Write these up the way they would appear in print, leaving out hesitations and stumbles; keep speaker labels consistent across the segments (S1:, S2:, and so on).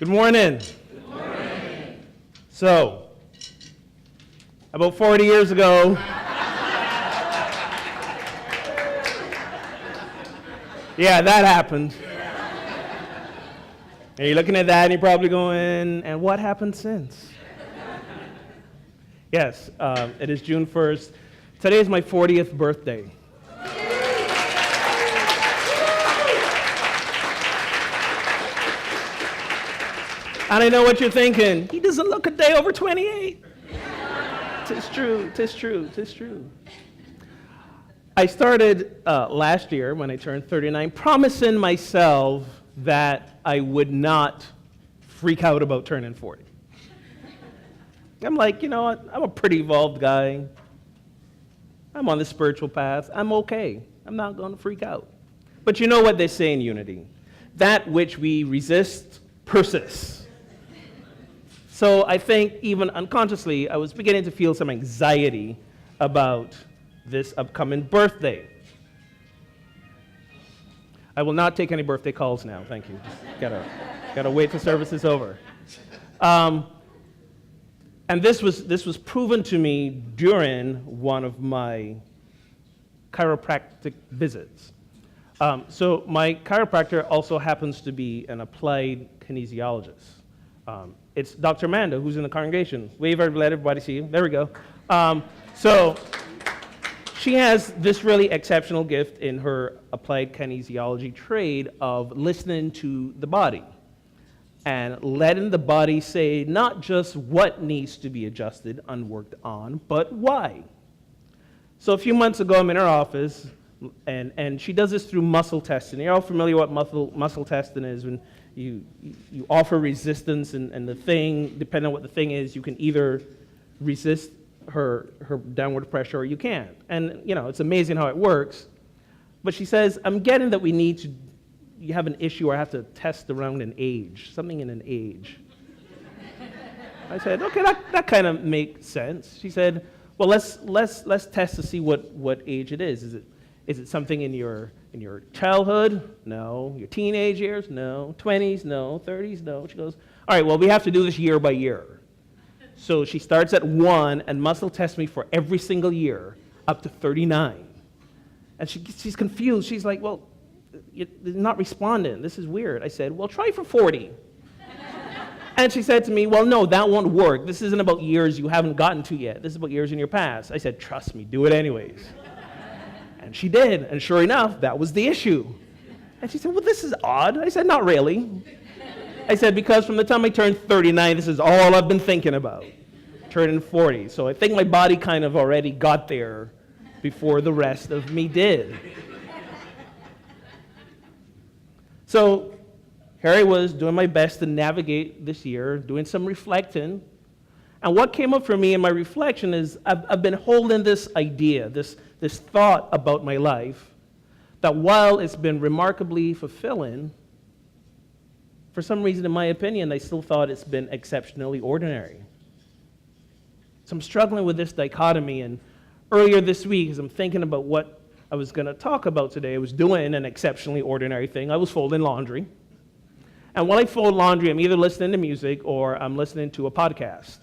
S1: Good morning. Good morning. So, about 40 years ago, yeah, that happened. And you're looking at that and you're probably going, and what happened since? Yes, it is June 1st. Today is my 40th birthday. And I know what you're thinking. He doesn't look a day over 28. Tis true. I started last year when I turned 39, promising myself that I would not freak out about turning 40. I'm like, you know what? I'm a pretty evolved guy. I'm on the spiritual path. I'm okay. I'm not going to freak out. But you know what they say in Unity? That which we resist persists. So I think even unconsciously, I was beginning to feel some anxiety about this upcoming birthday. I will not take any birthday calls now, thank you. Just gotta wait till service is over. And this was proven to me during one of my chiropractic visits. So my chiropractor also happens to be an applied kinesiologist. It's Dr. Amanda, who's in the congregation. Wave, let everybody see you. There we go. So she has this really exceptional gift in her applied kinesiology trade of listening to the body and letting the body say not just what needs to be adjusted and worked on, but why. So a few months ago, I'm in her office, and she does this through muscle testing. You're all familiar with what muscle testing is. When you offer resistance, and the thing, depending on what the thing is, you can either resist her downward pressure or you can't. And, you know, it's amazing how it works. But she says, I'm getting that you have an issue or I have to test around an age, something in an age. I said, okay, that kind of makes sense. She said, well, let's test to see what age it is. Is it something in your childhood? No. Your teenage years? No. 20s? No. 30s? No. She goes, all right, well, we have to do this year by year. So she starts at 1 and muscle tests me for every single year up to 39. And she's confused. She's like, well, you're not responding. This is weird. I said, well, try for 40. And she said to me, well, no, that won't work. This isn't about years you haven't gotten to yet. This is about years in your past. I said, trust me, do it anyways. And she did, and sure enough, that was the issue. And she said, well, this is odd. I said, not really. I said, because from the time I turned 39, this is all I've been thinking about, turning 40. So I think my body kind of already got there before the rest of me did. So here I was doing my best to navigate this year, doing some reflecting. And what came up for me in my reflection is I've been holding this idea, this thought about my life, that while it's been remarkably fulfilling, for some reason, in my opinion, I still thought it's been exceptionally ordinary. So I'm struggling with this dichotomy, and earlier this week, as I'm thinking about what I was going to talk about today, I was doing an exceptionally ordinary thing. I was folding laundry. And while I fold laundry, I'm either listening to music or I'm listening to a podcast.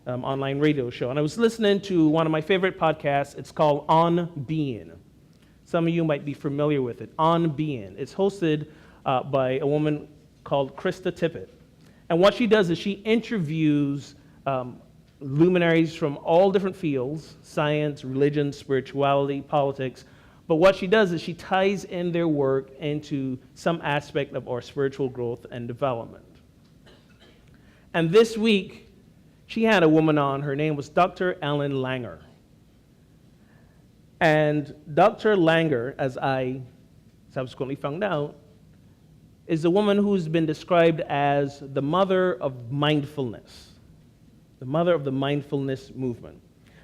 S1: Online radio show. And I was listening to one of my favorite podcasts. It's called On Being. Some of you might be familiar with it. On Being. It's hosted by a woman called Krista Tippett. And what she does is she interviews luminaries from all different fields, science, religion, spirituality, politics. But what she does is she ties in their work into some aspect of our spiritual growth and development. And this week, she had a woman on. Her name was Dr. Ellen Langer. And Dr. Langer, as I subsequently found out, is a woman who's been described as the mother of mindfulness, the mother of the mindfulness movement.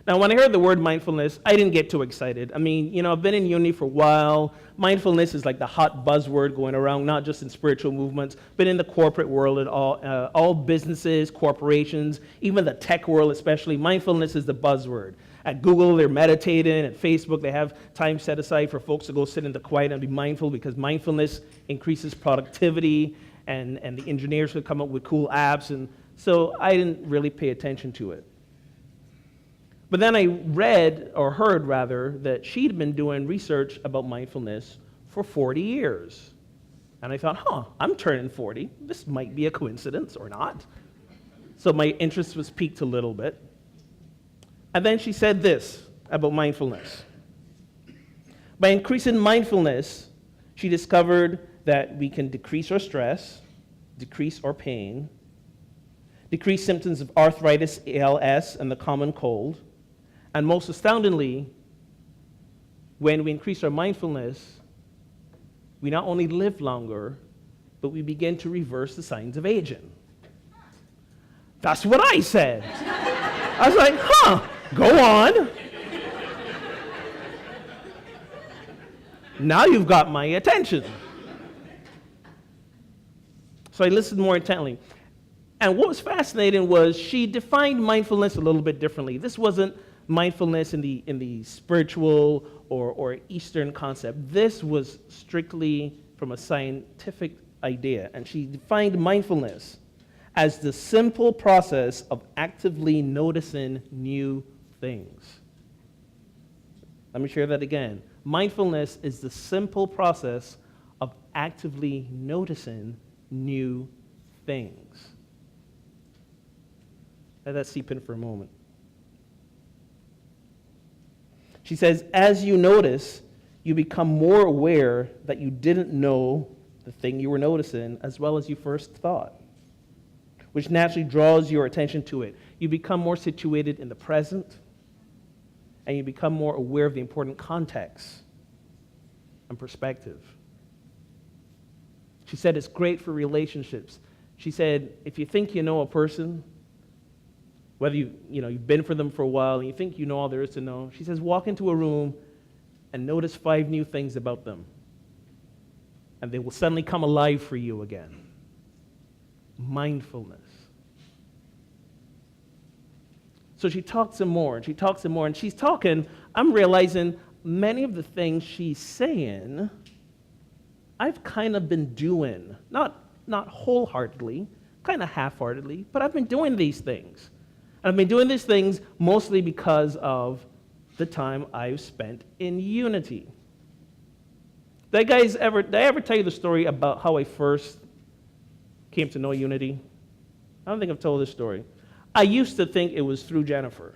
S1: Now, when I heard the word mindfulness, I didn't get too excited. I mean, you know, I've been in uni for a while. Mindfulness is like the hot buzzword going around, not just in spiritual movements, but in the corporate world at all businesses, corporations, even the tech world especially. Mindfulness is the buzzword. At Google, they're meditating. At Facebook, they have time set aside for folks to go sit in the quiet and be mindful because mindfulness increases productivity and the engineers would come up with cool apps, and so I didn't really pay attention to it. But then I read, or heard rather, that she'd been doing research about mindfulness for 40 years. And I thought, I'm turning 40. This might be a coincidence or not. So my interest was piqued a little bit. And then she said this about mindfulness. By increasing mindfulness, she discovered that we can decrease our stress, decrease our pain, decrease symptoms of arthritis, ALS, and the common cold. And most astoundingly, when we increase our mindfulness, we not only live longer, but we begin to reverse the signs of aging. That's what I said. I was like, go on. Now you've got my attention. So I listened more intently. And what was fascinating was she defined mindfulness a little bit differently. This wasn't mindfulness in the spiritual or Eastern concept. This was strictly from a scientific idea. And she defined mindfulness as the simple process of actively noticing new things. Let me share that again. Mindfulness is the simple process of actively noticing new things. Let that seep in for a moment. She says, as you notice, you become more aware that you didn't know the thing you were noticing as well as you first thought, which naturally draws your attention to it. You become more situated in the present, and you become more aware of the important context and perspective. She said it's great for relationships. She said, if you think you know a person, whether you've been for them for a while and you think you know all there is to know, she says, walk into a room and notice 5 new things about them. And they will suddenly come alive for you again. Mindfulness. So she talks some more, and she talks some more, and she's talking, I'm realizing many of the things she's saying, I've kind of been doing, not wholeheartedly, kind of half-heartedly, but I've been doing these things. And I've been doing these things mostly because of the time I've spent in Unity. Did I ever tell you the story about how I first came to know Unity? I don't think I've told this story. I used to think it was through Jennifer.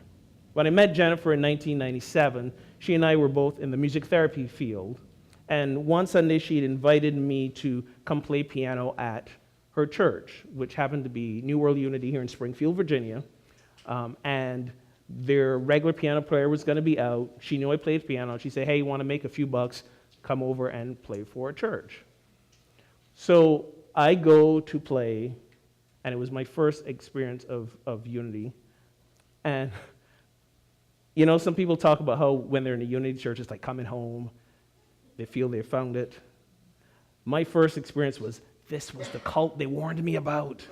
S1: When I met Jennifer in 1997, she and I were both in the music therapy field. And one Sunday, she had invited me to come play piano at her church, which happened to be New World Unity here in Springfield, Virginia. And their regular piano player was going to be out. She knew I played piano. She said, hey, you want to make a few bucks? Come over and play for a church. So I go to play, and it was my first experience of Unity. And, some people talk about how when they're in a Unity church, it's like coming home. They feel they found it. My first experience was, this was the cult they warned me about.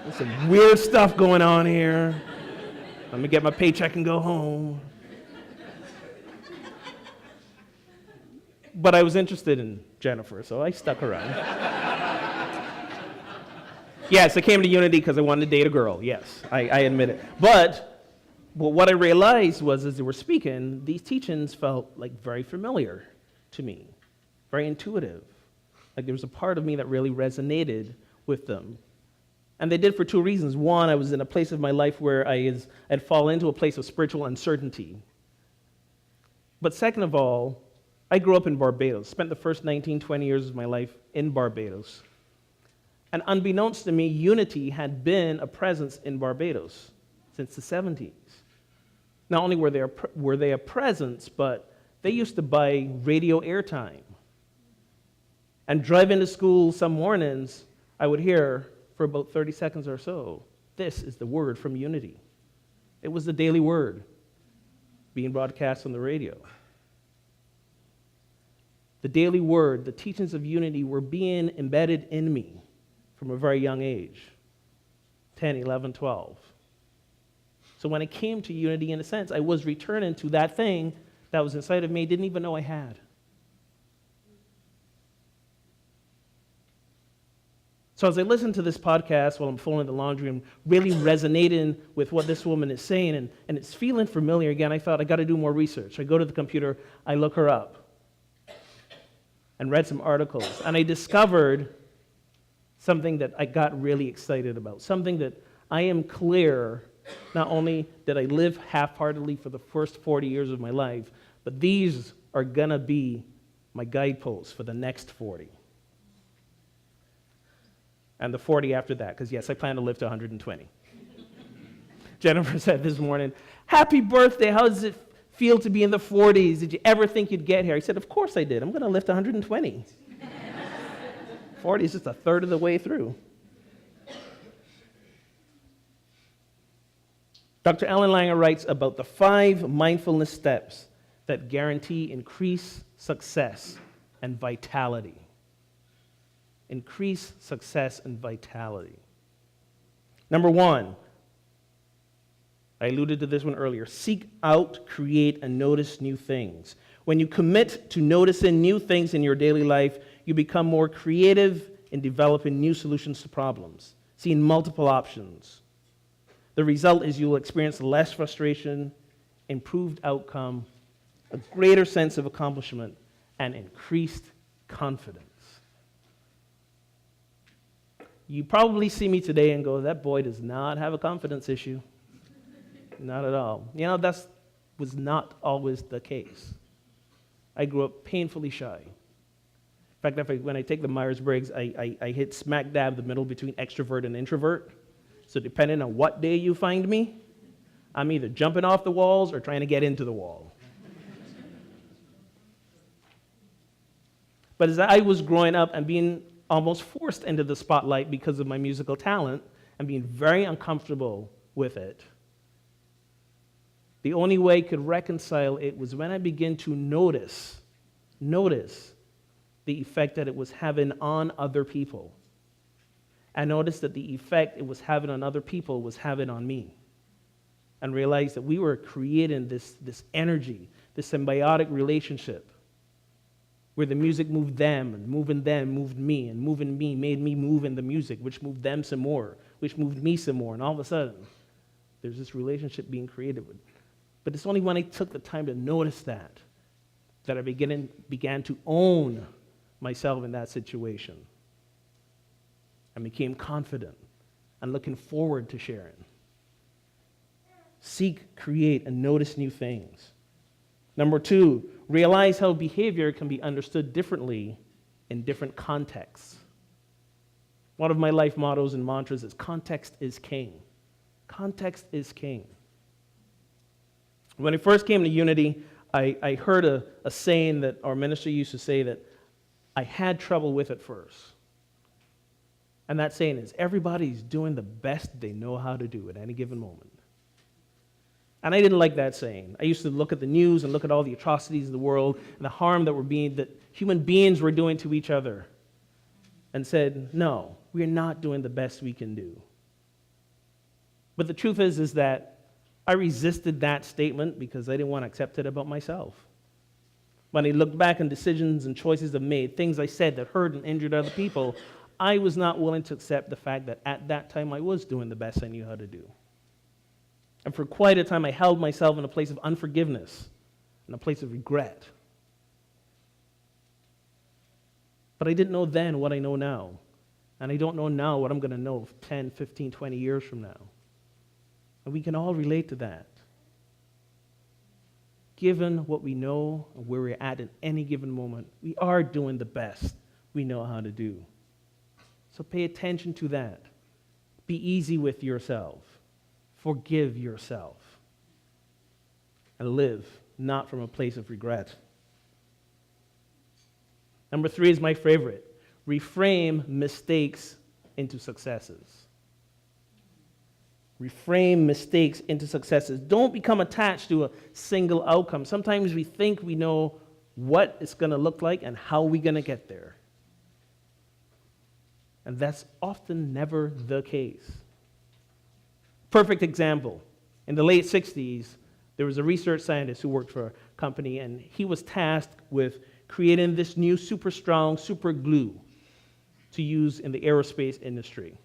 S1: There's some weird stuff going on here. Let me get my paycheck and go home. But I was interested in Jennifer, so I stuck around. Yes, I came to Unity because I wanted to date a girl. Yes, I admit it. But what I realized was, as they were speaking, these teachings felt like very familiar to me, very intuitive. Like there was a part of me that really resonated with them. And they did for 2 reasons. One, I was in a place of my life where I'd fallen into a place of spiritual uncertainty. But second of all, I grew up in Barbados, spent the first 19, 20 years of my life in Barbados. And unbeknownst to me, Unity had been a presence in Barbados since the 70s. Not only were they a presence, but they used to buy radio airtime. And driving to school some mornings, I would hear for about 30 seconds or so, this is the word from Unity. It was the daily word being broadcast on the radio. The daily word, the teachings of Unity were being embedded in me from a very young age, 10, 11, 12. So when I came to Unity, in a sense, I was returning to that thing that was inside of me, didn't even know I had. So as I listen to this podcast while I'm folding the laundry, I'm really resonating with what this woman is saying, and it's feeling familiar again. I thought, I got to do more research. I go to the computer, I look her up, and read some articles, and I discovered something that I got really excited about, something that I am clear, not only did I live half-heartedly for the first 40 years of my life, but these are going to be my guideposts for the next 40. And the 40 after that, because yes, I plan to live to 120. Jennifer said this morning, "Happy birthday, how does it feel to be in the 40s? Did you ever think you'd get here?" I said, of course I did. I'm going to live to 120. 40 is just a third of the way through. Dr. Ellen Langer writes about the 5 mindfulness steps that guarantee increased success and vitality. Increase success and vitality. Number 1, I alluded to this one earlier. Seek out, create, and notice new things. When you commit to noticing new things in your daily life, you become more creative in developing new solutions to problems, seeing multiple options. The result is you will experience less frustration, improved outcome, a greater sense of accomplishment, and increased confidence. You probably see me today and go, that boy does not have a confidence issue. Not at all. You know, that was not always the case. I grew up painfully shy. In fact, when I take the Myers-Briggs, I hit smack dab the middle between extrovert and introvert. So depending on what day you find me, I'm either jumping off the walls or trying to get into the wall. But as I was growing up and being almost forced into the spotlight because of my musical talent and being very uncomfortable with it, the only way I could reconcile it was when I began to notice the effect that it was having on other people. I noticed that the effect it was having on other people was having on me, and realized that we were creating this energy, this symbiotic relationship, where the music moved them, and moving them moved me, and moving me made me move in the music, which moved them some more, which moved me some more, and all of a sudden, there's this relationship being created. But it's only when I took the time to notice that I began to own myself in that situation, and became confident and looking forward to sharing. Seek, create, and notice new things. Number 2, realize how behavior can be understood differently in different contexts. One of my life mottos and mantras is context is king. Context is king. When I first came to Unity, I heard a saying that our ministry used to say that I had trouble with at first. And that saying is, everybody's doing the best they know how to do at any given moment. And I didn't like that saying. I used to look at the news and look at all the atrocities of the world and the harm that human beings were doing to each other, and said, no, we're not doing the best we can do. But the truth is that I resisted that statement because I didn't want to accept it about myself. When I looked back on decisions and choices I've made, things I said that hurt and injured other people, I was not willing to accept the fact that at that time I was doing the best I knew how to do. And for quite a time, I held myself in a place of unforgiveness, in a place of regret. But I didn't know then what I know now. And I don't know now what I'm going to know 10, 15, 20 years from now. And we can all relate to that. Given what we know and where we're at in any given moment, we are doing the best we know how to do. So pay attention to that. Be easy with yourself. Forgive yourself. And live not from a place of regret. Number 3 is my favorite. Reframe mistakes into successes. Reframe mistakes into successes. Don't become attached to a single outcome. Sometimes we think we know what it's going to look like and how we're going to get there. And that's often never the case. Perfect example. In the late 60s, there was a research scientist who worked for a company, and he was tasked with creating this new super strong super glue. to use in the aerospace industry.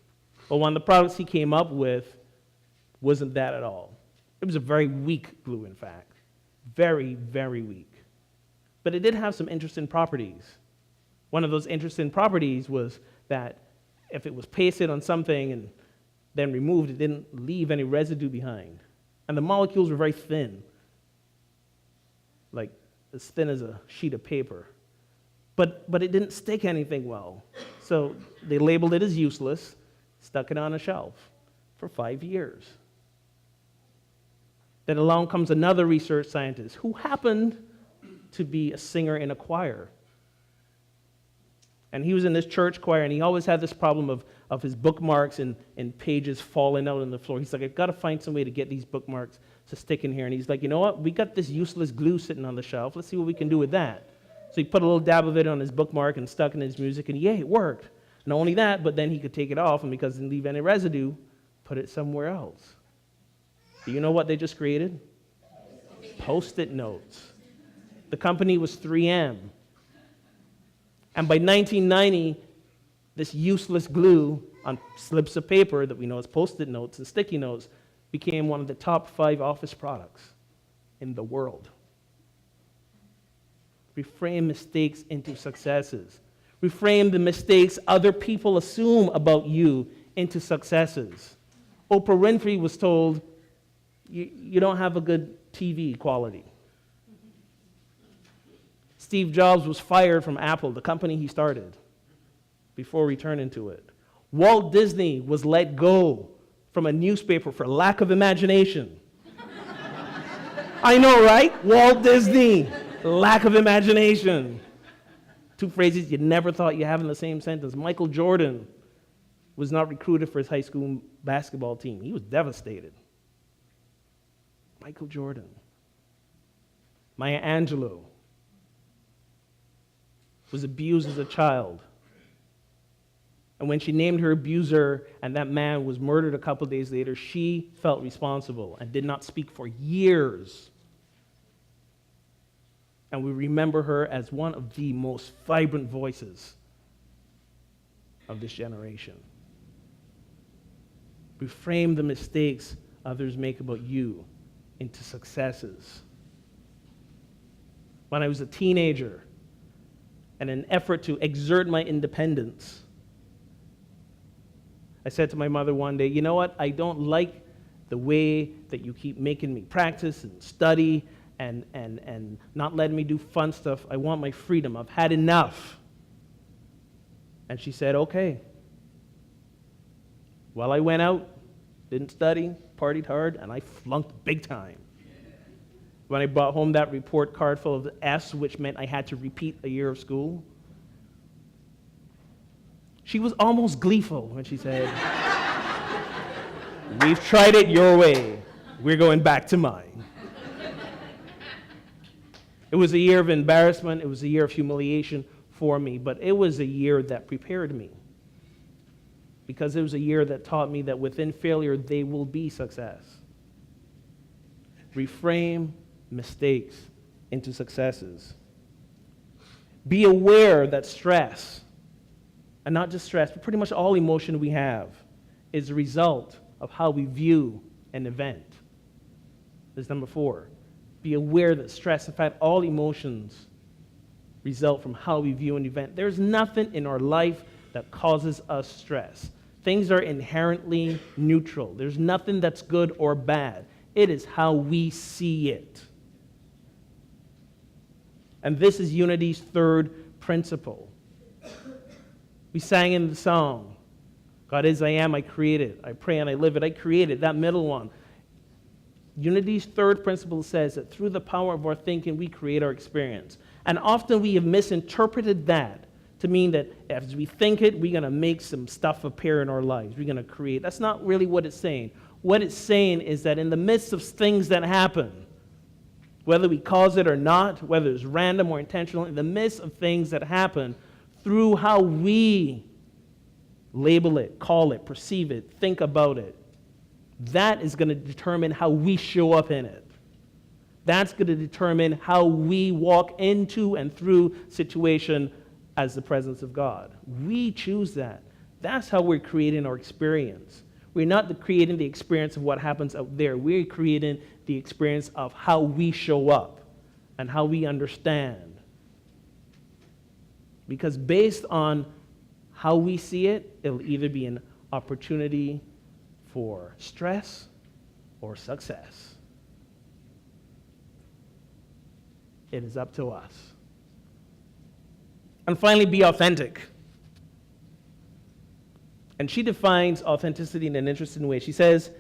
S1: But one of the products he came up with wasn't that at all. It was a very weak glue, in fact. Very, very weak. But it did have some interesting properties. One of those interesting properties was that if it was pasted on something and then removed, it didn't leave any residue behind. And the molecules were very thin, like as thin as a sheet of paper. But it didn't stick anything well. So they labeled it as useless, stuck it on a shelf for 5 years. Then along comes another research scientist who happened to be a singer in a choir. And he was in this church choir, and he always had this problem of his bookmarks and pages falling out on the floor. He's like, I've got to find some way to get these bookmarks to stick in here. And he's like, you know what? We got this useless glue sitting on the shelf. Let's see what we can do with that. So he put a little dab of it on his bookmark and stuck in his music, and yay, it worked. Not only that, but then he could take it off, and because it didn't leave any residue, put it somewhere else. Do you know what they just created? Post-it notes. The company was 3M. And by 1990, this useless glue on slips of paper that we know as Post-it notes and sticky notes became one of the top 5 office products in the world. Reframe mistakes into successes. Reframe the mistakes other people assume about you into successes. Oprah Winfrey was told, you don't have a good TV quality. Steve Jobs was fired from Apple, the company he started, before returning to it. Walt Disney was let go from a newspaper for lack of imagination. I know, right? Walt Disney, lack of imagination. 2 phrases you never thought you'd have in the same sentence. Michael Jordan was not recruited for his high school basketball team. He was devastated. Michael Jordan. Maya Angelou was abused as a child. And when she named her abuser and that man was murdered a couple days later, she felt responsible and did not speak for years. And we remember her as one of the most vibrant voices of this generation. Reframe the mistakes others make about you into successes. When I was a teenager, in an effort to exert my independence, I said to my mother one day, you know what? I don't like the way that you keep making me practice and study and not letting me do fun stuff. I want my freedom. I've had enough. And she said, okay. Well, I went out, didn't study, partied hard, and I flunked big time. When I brought home that report card full of F's, which meant I had to repeat a year of school, she was almost gleeful when she said, we've tried it your way. We're going back to mine. It was a year of embarrassment. It was a year of humiliation for me, but it was a year that prepared me, because it was a year that taught me that within failure, there will be success. Reframe mistakes into successes. Be aware that stress, and not just stress, but pretty much all emotion we have, is a result of how we view an event. This is number 4. Be aware that stress, in fact, all emotions result from how we view an event. There's nothing in our life that causes us stress. Things are inherently neutral. There's nothing that's good or bad. It is how we see it. And this is Unity's 3rd principle. We sang in the song, God is, I am, I created. I pray and I live it. I created that middle one. Unity's 3rd principle says that through the power of our thinking, we create our experience. And often we have misinterpreted that to mean that as we think it, we're going to make some stuff appear in our lives. We're going to create. That's not really what it's saying. What it's saying is that in the midst of things that happen, whether we cause it or not, whether it's random or intentional, in the midst of things that happen, through how we label it, call it, perceive it, think about it, that is going to determine how we show up in it. That's going to determine how we walk into and through situation as the presence of God. We choose that. That's how we're creating our experience. We're not creating the experience of what happens out there. We're creating the experience of how we show up and how we understand. Because based on how we see it, it'll either be an opportunity for stress or success. It is up to us. And finally, be authentic. And she defines authenticity in an interesting way. She says,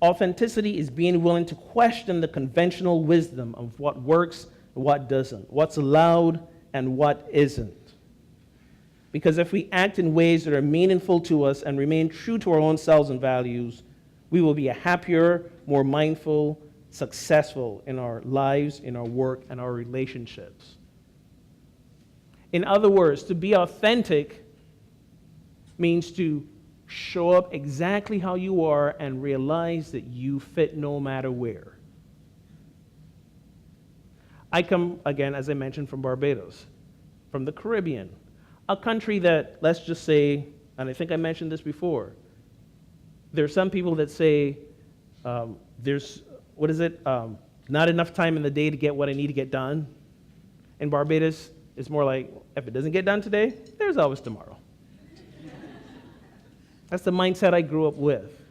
S1: authenticity is being willing to question the conventional wisdom of what works and what doesn't, what's allowed and what isn't. Because if we act in ways that are meaningful to us and remain true to our own selves and values, we will be a happier, more mindful, successful in our lives, in our work, and our relationships. In other words, to be authentic means to show up exactly how you are and realize that you fit no matter where. I come, again, as I mentioned, from Barbados, from the Caribbean, a country that, let's just say, and I think I mentioned this before, there are some people that say there's, not enough time in the day to get what I need to get done. In Barbados, it's more like, if it doesn't get done today, there's always tomorrow. That's the mindset I grew up with.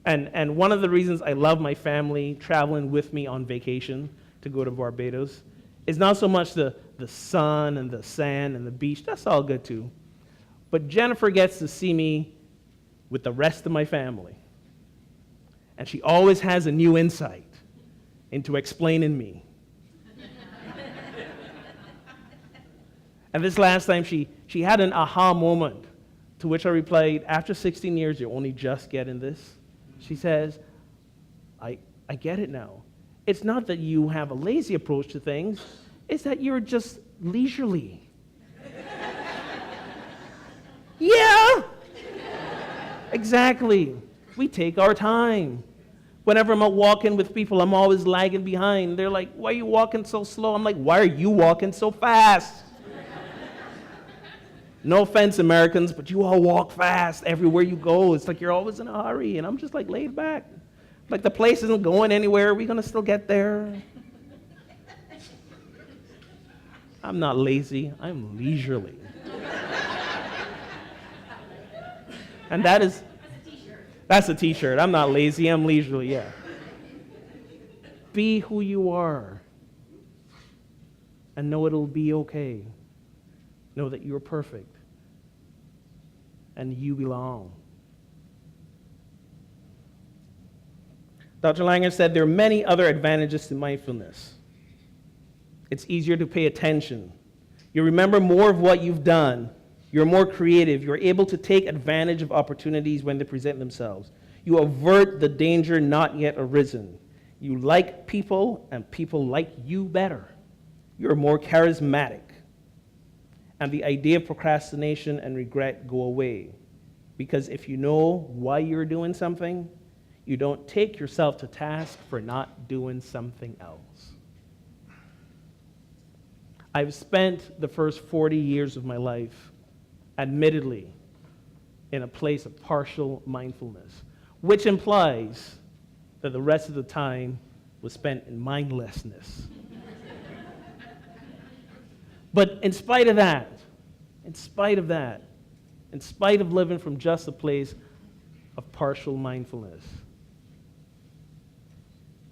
S1: And one of the reasons I love my family traveling with me on vacation to go to Barbados is not so much the sun and the sand and the beach. That's all good too. But Jennifer gets to see me with the rest of my family. And she always has a new insight into explaining me. And this last time she had an aha moment, to which I replied, after 16 years, you're only just getting this? She says, I get it now. It's not that you have a lazy approach to things, it's that you're just leisurely. Yeah! Exactly. We take our time. Whenever I'm out walking with people, I'm always lagging behind. They're like, why are you walking so slow? I'm like, why are you walking so fast? No offense, Americans, but you all walk fast everywhere you go. It's like you're always in a hurry, and I'm just like laid back. Like the place isn't going anywhere. Are we going to still get there? I'm not lazy. I'm leisurely. And that's a t-shirt. I'm not lazy. I'm leisurely, yeah. Be who you are. And know it'll be okay. Know that you're perfect. And you belong. Dr. Langer said there are many other advantages to mindfulness. It's easier to pay attention. You remember more of what you've done. You're more creative. You're able to take advantage of opportunities when they present themselves. You avert the danger not yet arisen. You like people, and people like you better. You're more charismatic. And the idea of procrastination and regret go away. Because if you know why you're doing something, you don't take yourself to task for not doing something else. I've spent the first 40 years of my life, admittedly, in a place of partial mindfulness, which implies that the rest of the time was spent in mindlessness. But in spite of living from just a place of partial mindfulness,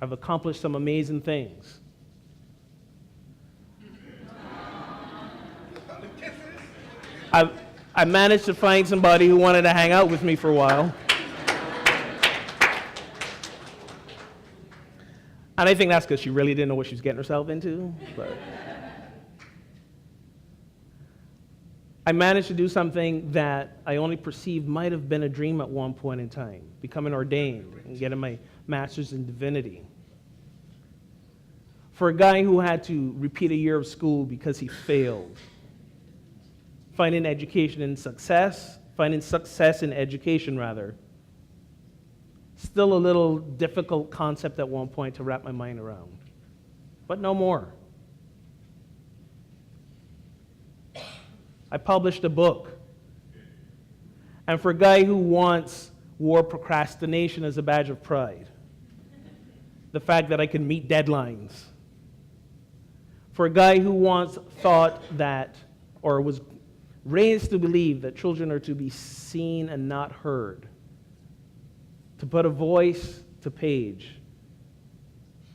S1: I've accomplished some amazing things. I managed to find somebody who wanted to hang out with me for a while. And I think that's because she really didn't know what she was getting herself into. But I managed to do something that I only perceived might have been a dream at one point in time, becoming ordained and getting my master's in divinity. For a guy who had to repeat a year of school because he failed, finding success in education rather, still a little difficult concept at one point to wrap my mind around, but no more. I published a book. And for a guy who once wore procrastination as a badge of pride, the fact that I can meet deadlines. For a guy who once thought that, or was raised to believe that children are to be seen and not heard, to put a voice to page,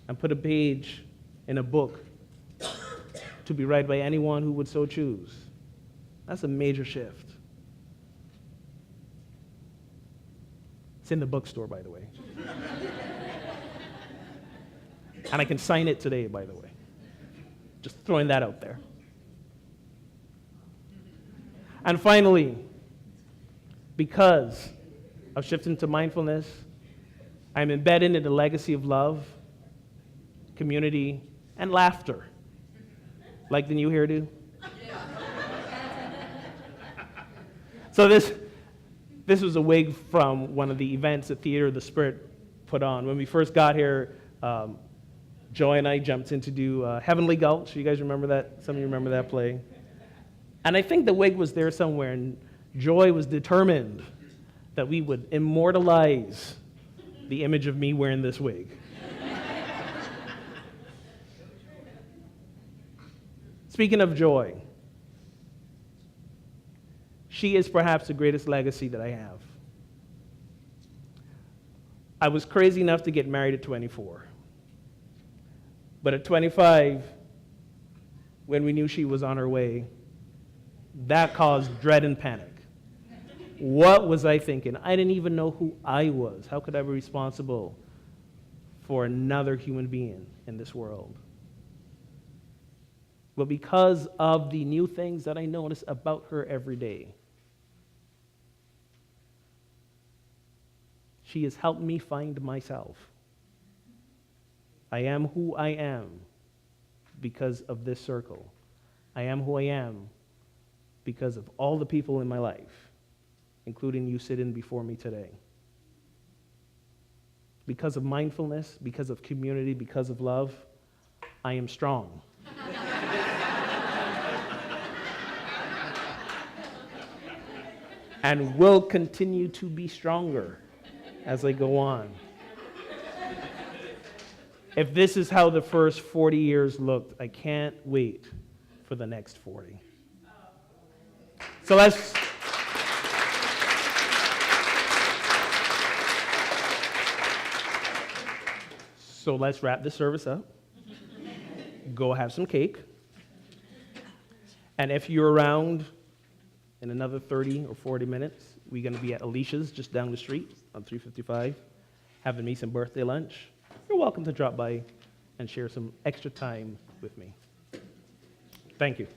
S1: and put a page in a book to be read by anyone who would so choose. That's a major shift. It's in the bookstore, by the way. And I can sign it today, by the way. Just throwing that out there. And finally, because of shifting to mindfulness, I'm embedded in the legacy of love, community, and laughter. Like the new hairdo? So this was a wig from one of the events at Theater of the Spirit put on. When we first got here, Joy and I jumped in to do Heavenly Gulch. You guys remember that? Some of you remember that play? And I think the wig was there somewhere, and Joy was determined that we would immortalize the image of me wearing this wig. Speaking of Joy, she is perhaps the greatest legacy that I have. I was crazy enough to get married at 24. But at 25, when we knew she was on her way, that caused dread and panic. What was I thinking? I didn't even know who I was. How could I be responsible for another human being in this world? But because of the new things that I notice about her every day, she has helped me find myself. I am who I am because of this circle. I am who I am because of all the people in my life, including you sitting before me today. Because of mindfulness, because of community, because of love, I am strong. And will continue to be stronger as I go on. If this is how the first 40 years looked, I can't wait for the next 40. So let's wrap this service up. Go have some cake. And if you're around in another 30 or 40 minutes, we're going to be at Alicia's just down the street on 355, having me some birthday lunch. You're welcome to drop by and share some extra time with me. Thank you.